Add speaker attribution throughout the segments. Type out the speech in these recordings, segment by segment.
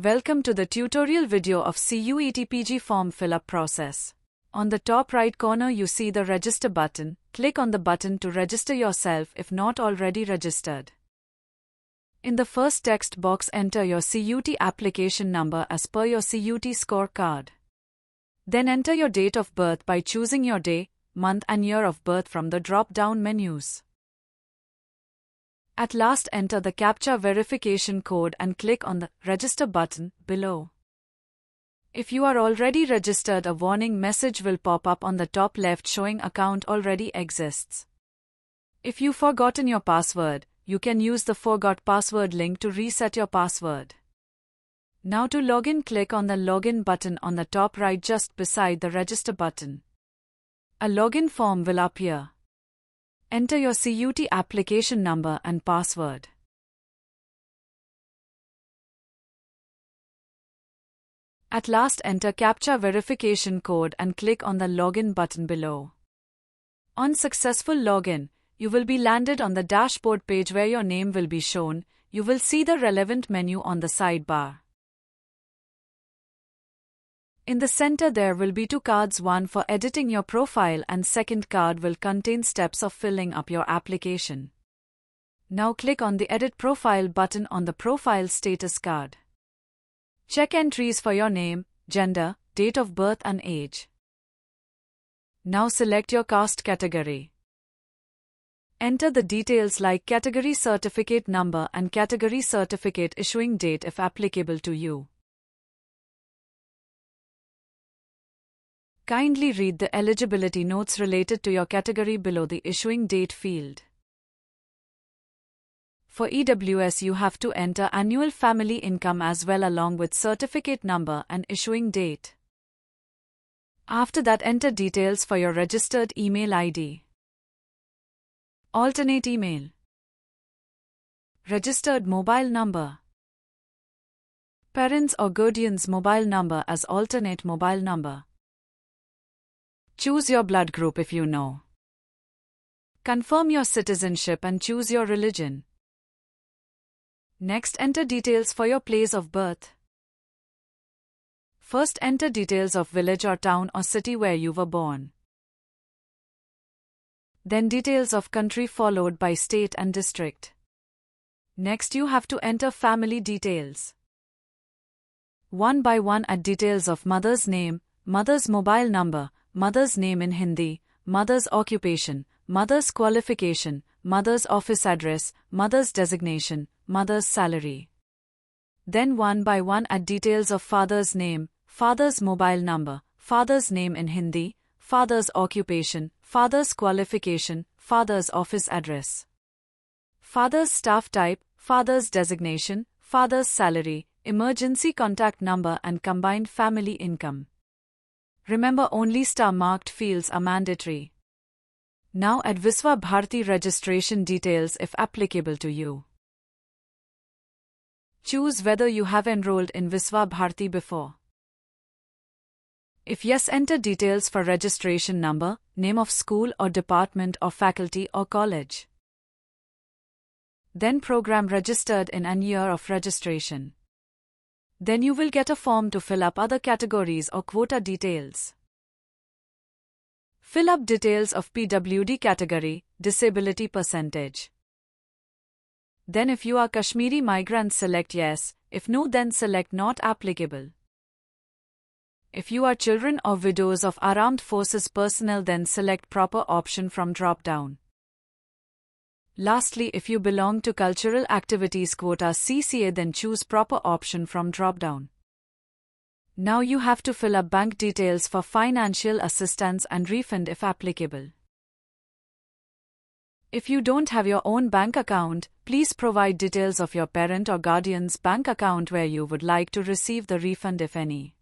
Speaker 1: Welcome to the tutorial video of CUET-PG form fill-up process. On the top right corner you see the register button. Click on the button to register yourself if not already registered. In the first text box enter your CUET application number as per your CUET scorecard. Then enter your date of birth by choosing your day, month and year of birth from the drop-down menus. At last enter the CAPTCHA verification code and click on the Register button below. If you are already registered, a warning message will pop up on the top left showing account already exists. If you've forgotten your password, you can use the Forgot Password link to reset your password. Now to login, click on the Login button on the top right just beside the Register button. A login form will appear. Enter your CUET application number and password. At last enter CAPTCHA verification code and click on the Login button below. On successful login, you will be landed on the dashboard page where your name will be shown. You will see the relevant menu on the sidebar. In the center there will be two cards, one for editing your profile and second card will contain steps of filling up your application. Now click on the Edit Profile button on the Profile Status card. Check entries for your name, gender, date of birth and age. Now select your caste category. Enter the details like category certificate number and category certificate issuing date if applicable to you. Kindly read the eligibility notes related to your category below the issuing date field. For EWS you have to enter annual family income as well along with certificate number and issuing date. After that enter details for your registered email ID. Alternate email. Registered mobile number. Parents or guardians' mobile number as alternate mobile number. Choose your blood group if you know. Confirm your citizenship and choose your religion. Next enter details for your place of birth. First enter details of village or town or city where you were born. Then details of country followed by state and district. Next you have to enter family details. One by one add details of mother's name, mother's mobile number, mother's name in Hindi, mother's occupation, mother's qualification, mother's office address, mother's designation, mother's salary. Then one by one add details of father's name, father's mobile number, father's name in Hindi, father's occupation, father's qualification, father's office address, father's staff type, father's designation, father's salary, emergency contact number and combined family income. Remember, only star-marked fields are mandatory. Now add Visva-Bharati registration details if applicable to you. Choose whether you have enrolled in Visva-Bharati before. If yes, enter details for registration number, name of school or department or faculty or college. Then program registered in and year of registration. Then you will get a form to fill up other categories or quota details. Fill up details of PWD category, disability percentage. Then if you are Kashmiri migrant select yes, if no then select not applicable. If you are children or widows of our armed forces personnel then select proper option from drop down. Lastly, if you belong to cultural activities quota CCA then choose proper option from drop-down. Now you have to fill up bank details for financial assistance and refund if applicable. If you don't have your own bank account, please provide details of your parent or guardian's bank account where you would like to receive the refund if any.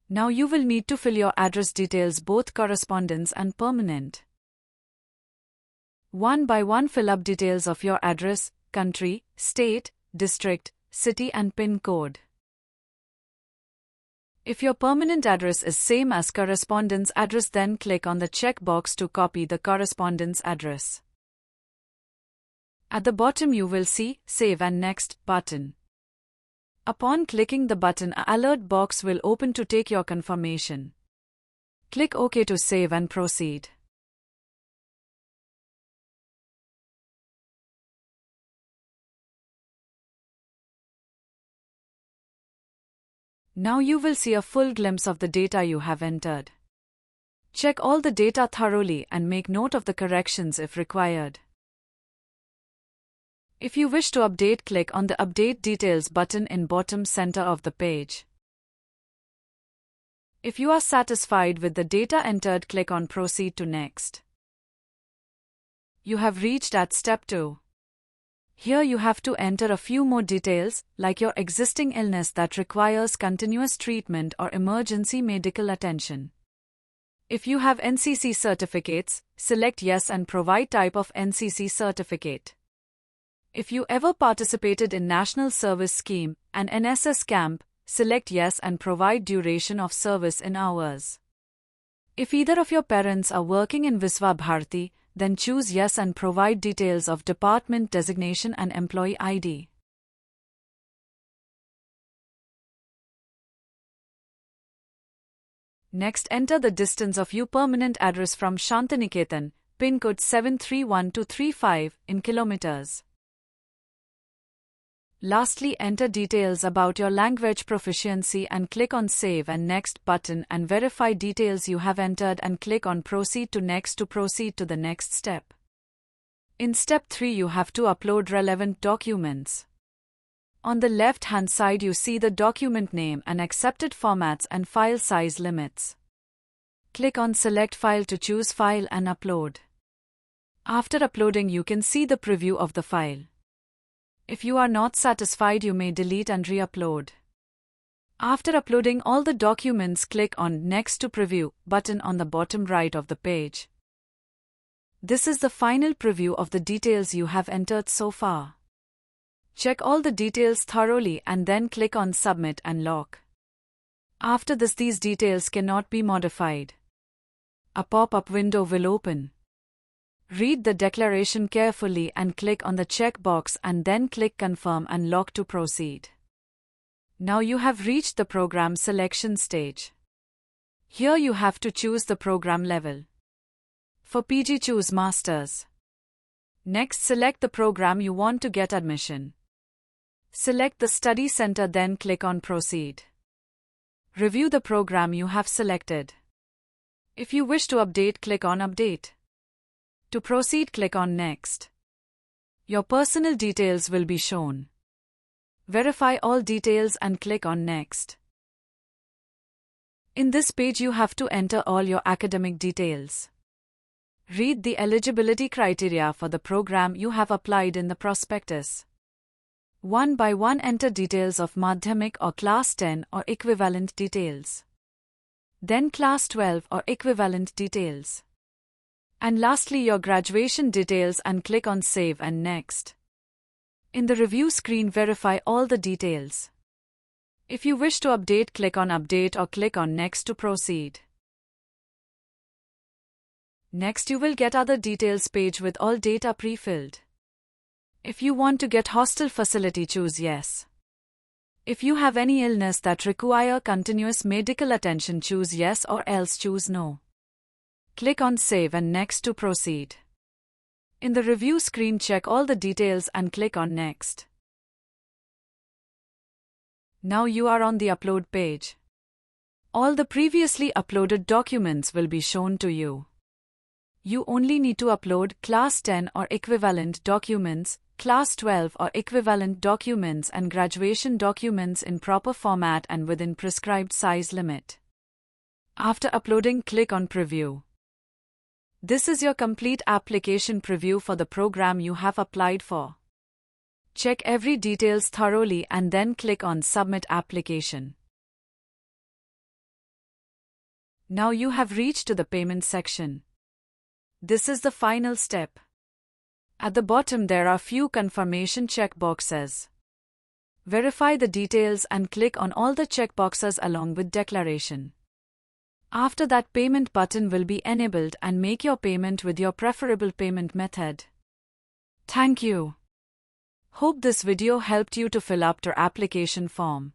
Speaker 1: Now you will need to fill your address details, both correspondence and permanent. One by one fill up details of your address, country, state, district, city and PIN code. If your permanent address is same as correspondence address then click on the checkbox to copy the correspondence address. At the bottom you will see Save and Next button. Upon clicking the button, an alert box will open to take your confirmation. Click OK to save and proceed. Now you will see a full glimpse of the data you have entered. Check all the data thoroughly and make note of the corrections if required. If you wish to update, click on the Update Details button in bottom center of the page. If you are satisfied with the data entered, click on Proceed to Next. You have reached at Step 2. Here you have to enter a few more details, like your existing illness that requires continuous treatment or emergency medical attention. If you have NCC certificates, select Yes and provide type of NCC certificate. If you ever participated in National Service Scheme and NSS camp, select Yes and provide duration of service in hours. If either of your parents are working in Visva-Bharati, then choose Yes and provide details of department designation and employee ID. Next, enter the distance of your permanent address from Shantiniketan, pin code 731235 in kilometers. Lastly, enter details about your language proficiency and click on Save and Next button and verify details you have entered and click on Proceed to Next to proceed to the next step. In Step 3, you have to upload relevant documents. On the left-hand side, you see the document name and accepted formats and file size limits. Click on Select File to choose File and upload. After uploading, you can see the preview of the file. If you are not satisfied, you may delete and re-upload. After uploading all the documents, click on Next to Preview button on the bottom right of the page. This is the final preview of the details you have entered so far. Check all the details thoroughly and then click on Submit and Lock. After this, these details cannot be modified. A pop-up window will open. Read the declaration carefully and click on the checkbox and then click Confirm and Lock to proceed. Now you have reached the program selection stage. Here you have to choose the program level. For PG, choose Masters. Next, select the program you want to get admission. Select the study center, then click on Proceed. Review the program you have selected. If you wish to update, click on Update. To proceed, click on Next. Your personal details will be shown. Verify all details and click on Next. In this page, you have to enter all your academic details. Read the eligibility criteria for the program you have applied in the prospectus. One by one, enter details of Madhyamik or Class 10 or equivalent details. Then Class 12 or equivalent details. And lastly, your graduation details and click on Save and Next. In the review screen, verify all the details. If you wish to update, click on Update or click on Next to proceed. Next, you will get other details page with all data pre-filled. If you want to get hostel facility, choose Yes. If you have any illness that require continuous medical attention, choose Yes or else choose No. Click on Save and Next to proceed. In the review screen, check all the details and click on Next. Now you are on the upload page. All the previously uploaded documents will be shown to you. You only need to upload Class 10 or equivalent documents, Class 12 or equivalent documents and graduation documents in proper format and within prescribed size limit. After uploading, click on Preview. This is your complete application preview for the program you have applied for. Check every details thoroughly and then click on Submit Application. Now you have reached to the payment section. This is the final step. At the bottom there are few confirmation checkboxes. Verify the details and click on all the checkboxes along with declaration. After that, payment button will be enabled and make your payment with your preferable payment method. Thank you. Hope this video helped you to fill up your application form.